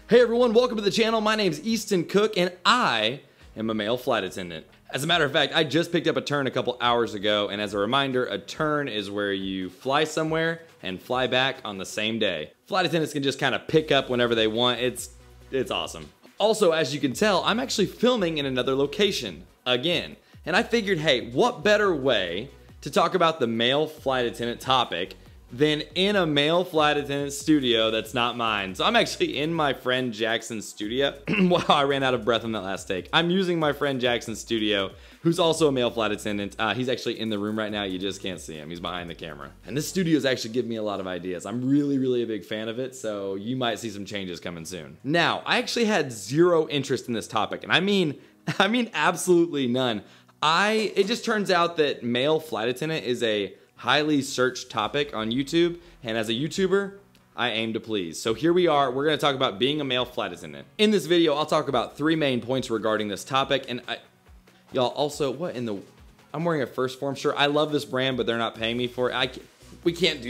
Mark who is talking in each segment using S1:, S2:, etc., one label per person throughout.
S1: Hey everyone, welcome to the channel. My name's Easton Cook and I am a male flight attendant. As a matter of fact, I just picked up a turn a couple hours ago, and as a reminder, a turn is where you fly somewhere and fly back on the same day. Flight attendants can just kind of pick up whenever they want. It's awesome. Also, as you can tell, I'm actually filming in another location again. And I figured, hey, what better way to talk about the male flight attendant topic than in a male flight attendant studio that's not mine. So I'm actually in my friend Jackson's studio. Wow, I ran out of breath on that last take. I'm using my friend Jackson's studio, who's also a male flight attendant. He's actually in the room right now. You just can't see him. He's behind the camera. And this studio's actually given me a lot of ideas. I'm really a big fan of it, so you might see some changes coming soon. Now, I actually had zero interest in this topic, and I mean absolutely none. It just turns out that male flight attendant is a highly searched topic on YouTube, and as a YouTuber, I aim to please. So here we are, we're gonna talk about being a male flight attendant. In this video, I'll talk about 3 main points regarding this topic, and y'all also, I'm wearing a First Form shirt. I love this brand, but they're not paying me for it. We can't.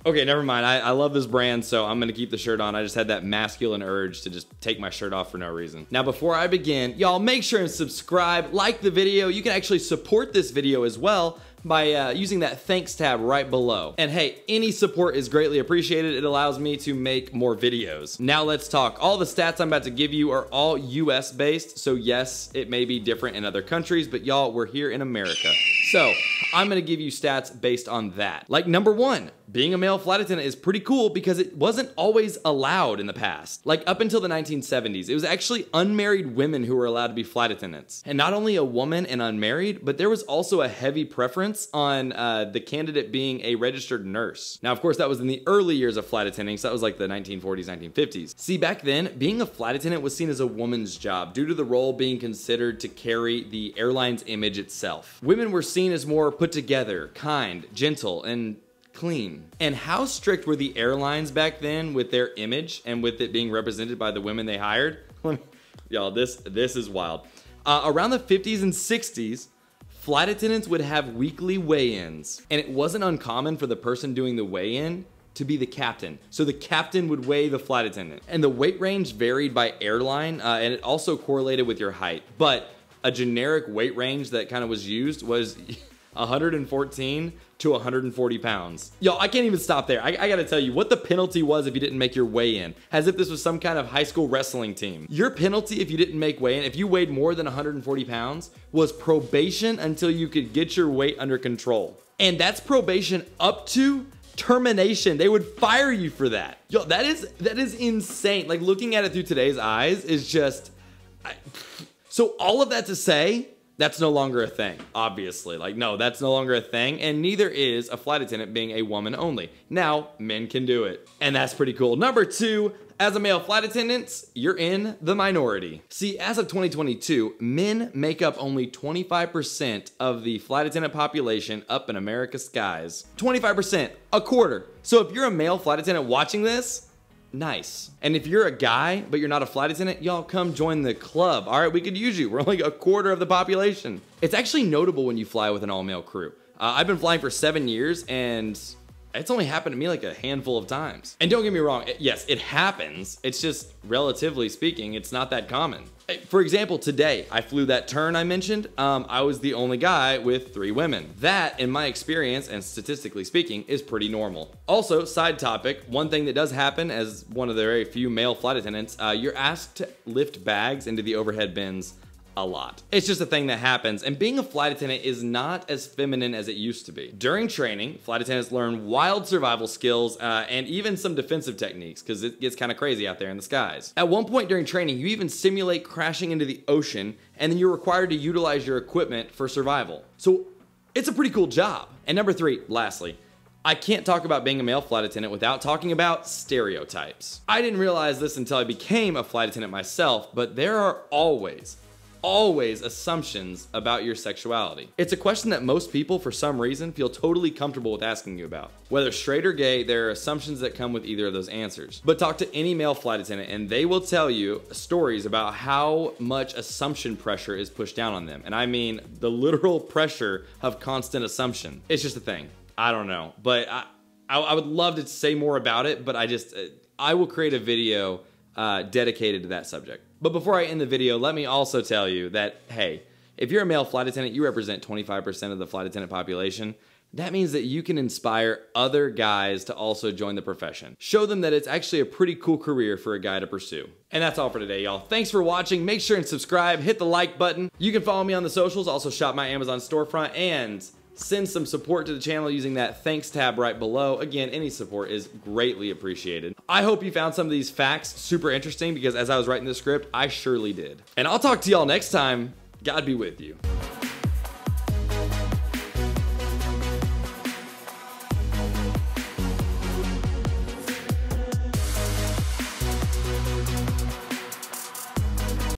S1: Okay, never mind. I love this brand, so I'm gonna keep the shirt on. I just had that masculine urge to just take my shirt off for no reason. Now, before I begin, y'all make sure and subscribe, like the video. You can actually support this video as well by using that thanks tab right below. And hey, any support is greatly appreciated. It allows me to make more videos. Now let's talk. All the stats I'm about to give you are all US based, so yes, it may be different in other countries, but y'all, we're here in America. So I'm gonna give you stats based on that. Like number 1, being a male flight attendant is pretty cool because it wasn't always allowed in the past. Like up until the 1970s, it was actually unmarried women who were allowed to be flight attendants. And not only a woman and unmarried, but there was also a heavy preference on the candidate being a registered nurse. Now, of course, that was in the early years of flight attending, so that was like the 1940s, 1950s. See, back then, being a flight attendant was seen as a woman's job due to the role being considered to carry the airline's image itself. Women were seen as more put together, kind, gentle, and clean. And how strict were the airlines back then with their image and with it being represented by the women they hired? Y'all, this is wild. Around the 50s and 60s, flight attendants would have weekly weigh-ins, and it wasn't uncommon for the person doing the weigh-in to be the captain. So the captain would weigh the flight attendant. And the weight range varied by airline, and it also correlated with your height. But a generic weight range that kind of was used was 114 to 140 pounds. Y'all, I can't even stop there. I gotta tell you what the penalty was if you didn't make your weigh-in, as if this was some kind of high school wrestling team. Your penalty if you didn't make weigh-in, if you weighed more than 140 pounds, was probation until you could get your weight under control. And that's probation up to termination. They would fire you for that. Yo, that is insane. Like, looking at it through today's eyes is just... So all of that to say, that's no longer a thing, obviously. Like, no, that's no longer a thing, and neither is a flight attendant being a woman only. Now, men can do it, and that's pretty cool. Number 2, as a male flight attendant, you're in the minority. See, as of 2022, men make up only 25% of the flight attendant population up in America's skies. 25%, a quarter. So if you're a male flight attendant watching this, nice. And if you're a guy, but you're not a flight attendant, y'all come join the club. All right, we could use you. We're only a quarter of the population. It's actually notable when you fly with an all-male crew. I've been flying for 7 years, and it's only happened to me like a handful of times. And don't get me wrong, yes, it happens. It's just, relatively speaking, it's not that common. For example, today, I flew that turn I mentioned. I was the only guy with 3 women. That, in my experience, and statistically speaking, is pretty normal. Also, side topic, one thing that does happen as one of the very few male flight attendants, you're asked to lift bags into the overhead bins a lot. It's just a thing that happens, and being a flight attendant is not as feminine as it used to be. During training, flight attendants learn wild survival skills and even some defensive techniques, because it gets kind of crazy out there in the skies. At one point during training, you even simulate crashing into the ocean, and then you're required to utilize your equipment for survival. So it's a pretty cool job. And number 3, lastly, I can't talk about being a male flight attendant without talking about stereotypes. I didn't realize this until I became a flight attendant myself, but there are always assumptions about your sexuality. It's a question that most people, for some reason, feel totally comfortable with asking you about. Whether straight or gay, there are assumptions that come with either of those answers. But talk to any male flight attendant and they will tell you stories about how much assumption pressure is pushed down on them. And I mean the literal pressure of constant assumption. It's just a thing. I don't know. But I would love to say more about it, but I will create a video dedicated to that subject. But before I end the video, let me also tell you that, hey, if you're a male flight attendant, you represent 25% of the flight attendant population. That means that you can inspire other guys to also join the profession. Show them that it's actually a pretty cool career for a guy to pursue. And that's all for today, y'all. Thanks for watching. Make sure and subscribe, hit the like button. You can follow me on the socials, also shop my Amazon storefront, and send some support to the channel using that thanks tab right below. Again, any support is greatly appreciated. I hope you found some of these facts super interesting because as I was writing this script, I surely did. And I'll talk to y'all next time. God be with you.